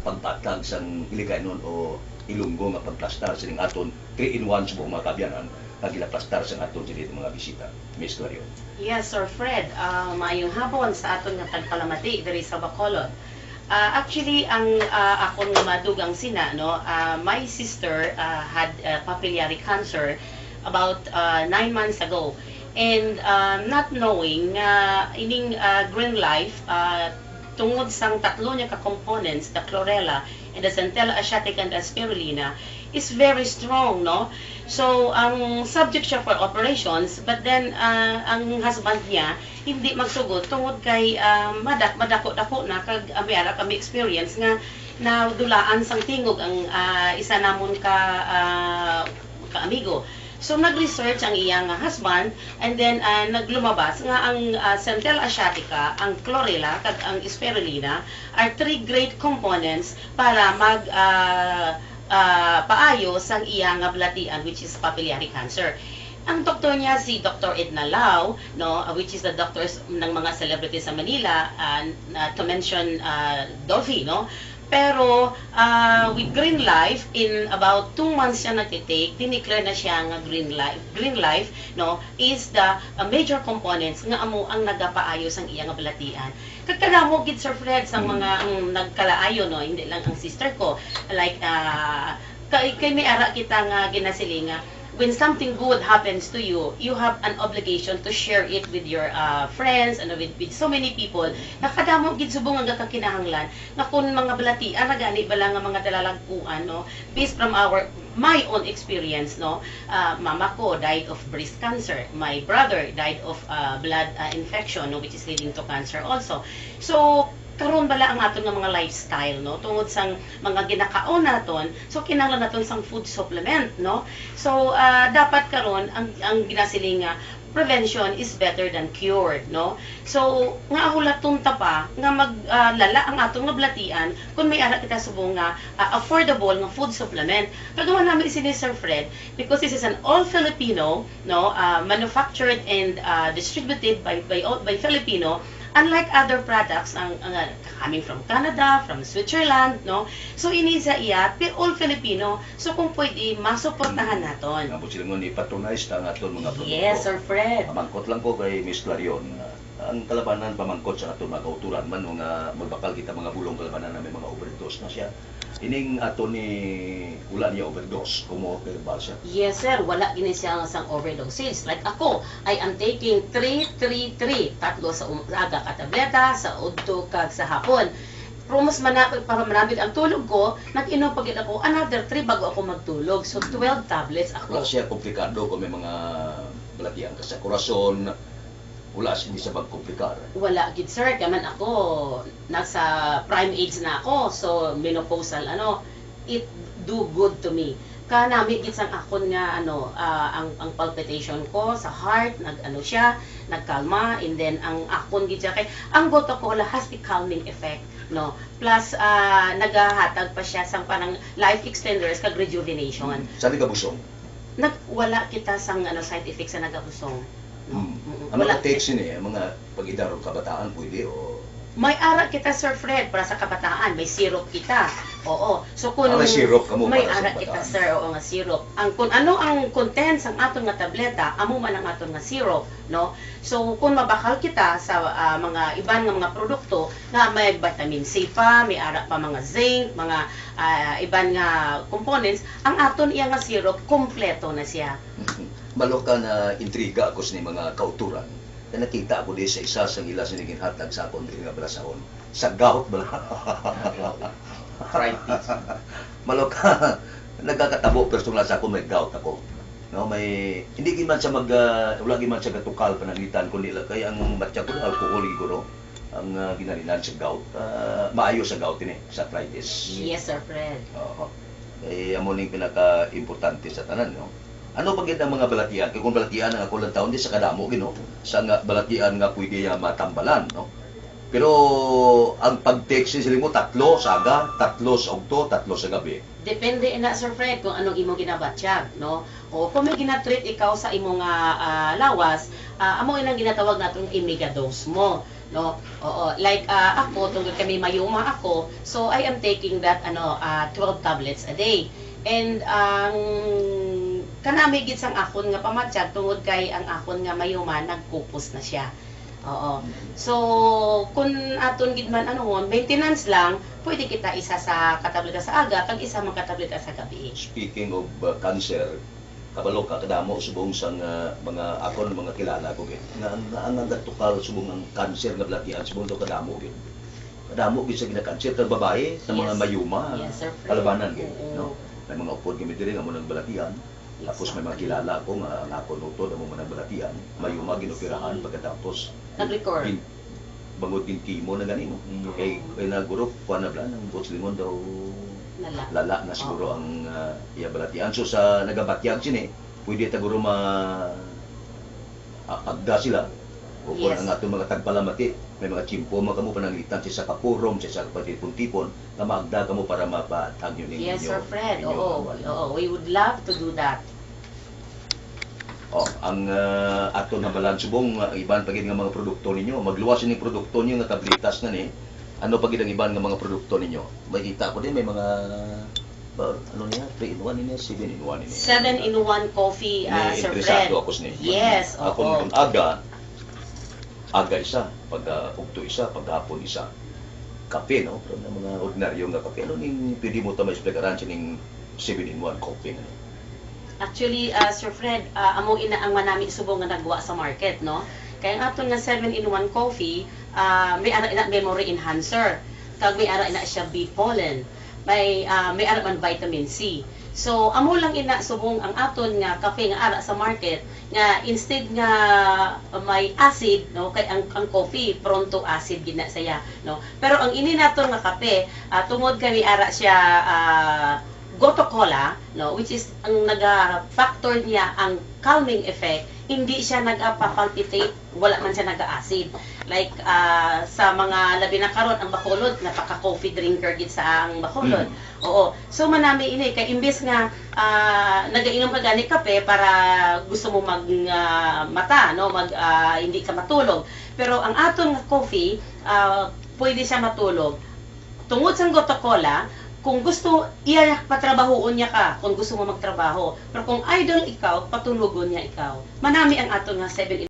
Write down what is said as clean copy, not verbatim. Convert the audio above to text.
pagpatag sang iligay nun o ilunggo nga pagplastar sining aton 3-in-1 sa buong mga kabyanan nga gilaplastar sa aton sa dito mga bisita. Miss Clario. Yes, Sir Fred. Maayong hapon sa aton nga tagpalamati diri sa Bacolod. Actually, ang akong nga madugang sina, no, my sister had papillary cancer about 9 months ago. And not knowing ining Green Life, tungod sang tatlo niya ka-components, the chlorella and the centella asiatica and the spirulina, is very strong, no? So, ang subject siya for operations, but then, ang husband niya, hindi magsugod tungod kay madako-dako na, kag mayara kami experience nga, na dulaan sang tingog ang isa namon ka-amigo. So, nag-research ang iyang husband, and then naglumabas nga ang centella asiatica, ang chlorella, kag ang spirulina are 3 great components para paayo sang iyang blatian, which is papillary cancer. Ang doktor niya si Dr. Edna Lau, no, which is the doctors ng mga celebrities sa Manila, to mention Dolphy, no? Pero with Green Life, in about 2 months siya nagtitake, dineclare na siya nga Green Life. Green Life, no, is the major components nga amo ang nagapaayo sang iyang balatian. Kagkadamo gid Sir Fred sang mga nagkalaayo, no, hindi lang ang sister ko. Like kay may ara kita nga ginasilinga, when something good happens to you, you have an obligation to share it with your friends and with so many people. Nakadamo gid subong ang kakinahanglan na kung mga balatian na gani bala nga mga dalalagpuan, no, based from my own experience, no. Mama ko died of breast cancer. My brother died of blood infection, no, which is leading to cancer also. So karon bala ang aton nga mga lifestyle, no, tungod sang mga ginakaon naton, so kinahanglan naton sang food supplement, no. So dapat karon ang ginasiling nga prevention is better than cured, no. So nga hulaton ta pa nga maglala ang aton nga blatian kung may ara kita subong nga affordable nga food supplement. Kagawa namin sini Sir Fred, because this is an all Filipino, no, manufactured and distributed by Filipino. Unlike other products coming from Canada, from Switzerland, no? So, ini sa iya, all Filipino. So, kung pwede, masuportahan naton. Nga po sila nga ipatronize na nga mga produkto. Yes, Sir Fred. Pamangkot lang ko kay Miss Clarion. Ang kalabanan pamangkot sa aton mga kauturan man, nga magbakal kita mga bulong kalabanan na may mga overdose na siya. Ining ato ni wala niya overdose, kumo kay siya. Yes, sir. Wala gini siya sang overdoses. Like ako, I am taking 3-3-3. Tatlo sa aga ka tableta, sa udto kag sa hapon. Pero mas para manabit ang tulog ko, nag-inom pagit ako, another 3 bago ako magtulog. So, 12 tablets ako. Wala siya komplikado kung may mga balatian ka sa korason, wala siya hindi sa magkomplikar. Wala gid sir, kaman ako nasa prime age na ako, so menopausal it do good to me. Kanami gid sang akon nga ang palpitation ko sa heart siya, nagkalma, and then ang akon gid siya kay ang boto ko has the calming effect, no. Plus nagahatag pa siya sang parang life extenders kag rejuvenation. Sabi ka busong? Wala kita sang side effects sa nagabusong. No? Ano ka takes niya, mga pag-idarong kabataan pwede o? May ara kita Sir Fred para sa kabataan, may syrup kita. Oo. So kung may syrup ka mo may para sa ara kabataan. kita sir, oo nga syrup. Kung ano ang contents ang aton nga tableta, amo man ang aton nga syrup, no? So kung mabakal kita sa mga iban nga mga produkto nga may vitamin C pa, may ara pa mga zinc, mga iban nga components, ang aton iya nga syrup kompleto na siya. Malo ka na intriga ako sa mga kauturan. Kaya nakita ako di sa isa sa ila siniging hatag sa akong nga balasahon. Sa gout bala. Fried pizza. Malo ka, nagkakatabo personal sa ako may gout ako. No, may hindi giman sa wala giman sa gatukal pananglitan kundi lang kay ang matya ko alcohol siguro ang ginalinan sa gout. Maayo sa gout ini, sa arthritis. Yes, Sir Fred. Oo. Kaya amo ning pinaka-importante sa tanan, no. Ano pagid ang mga balatian? Kaya kung balatian ang ako lang taon, di sa kadamo, sa nga balatian nga pwede matambalan, no? Pero ang pag-text sila mo, 3 sa aga, 3 sa ugto, 3 sa gabi. Depende na, Sir Fred, kung anong imong ginabatsyag, no? O kung may ginatreat ikaw sa imong lawas, amo inang ginatawag natong i-megadose mo, no? Oo, like ako, tungkol kami mayuma ako, so I am taking that 12 tablets a day. And ang kanami gid sang akon nga pamatsyag tungod kay ang akon nga mayuma nagkupos na siya. Oo. So, kung aton gid man maintenance lang, pwede kita isa sa katableta sa aga, kag isa man katableta sa gabi. Speaking of cancer, kabalo ka kadamo subong sang mga akon mga kilala ko gid. Nga ang tukal subong ang cancer nga blatian subong to kadamo gid. Kadamo gid sa gina-cancer kag babae sa mga Yes. mayuma. Yes, sir. Kalabanan gid, Oo. no? May mga upod kami diri nga mo nang balatian. Tapos may mga kilala ko nga nakon utod amo man balatian, mayuma ginoperahan pagkatapos Nag-record. bangod din kimo na ganino. Kay naguro kuan na bla ng botslingon daw Lala. lala na siguro ang iya balatian. So sa nagabatyag sini, pwede taguro agda sila. O kung Yes. ang atong mga tagpalamati, may mga chimpo kamo pananglitan sa kapurom, sa patipon-tipon, na maagda kamo para mapatag yun Yes, Sir Fred. Oo. We would love to do that. Ang ato na balan subong iban pagid nga mga produkto ninyo, magluwas ni produkto ninyo nga tablitas na ni. Ano pagid ang iban nga mga produkto ninyo? Makita ko din may mga ano niya, 3-in-1 niya, 7-in-1 niya. 7-in-1 coffee, Sir Fred. Interesado ako sa Yes, Ako oo. aga isa, pag ugto isa, pag hapon isa. Kape, no? Pero na mga ordinaryo nga kape, ano ning pwede mo ta ma-explikaran sa ning 7-in-1 coffee nga? Actually, Sir Fred, amo ina ang manami subong nga nagwa sa market, no? Kaya ang aton nga 7-in-1 coffee, may ara ina memory enhancer, kag may ara ina siya bee pollen, may ara man vitamin C. So amo lang ina subong ang aton nga kape nga ara sa market nga instead nga may acid, no, kay ang coffee pronto acid gina saya, no. Pero ang ini naton nga kape, tungod kay may ara siya Goto Cola, no, which is ang naga-factor niya ang calming effect, hindi siya nag-palpitate, wala man siya nag-acid. Like sa mga labi na karon ang Bacolod, napaka-coffee drinker gid sa ang Bacolod. Oo. So manami ini kay imbes nga nagainom ka gani kape para gusto mo mata, no, hindi ka matulog. Pero ang aton nga coffee, pwede siya matulog. Tungod sa Goto Cola, kung gusto, iya patrabahoon niya ka kung gusto mo magtrabaho. Pero kung idle ikaw, patulogon niya ikaw. Manami ang aton nga 7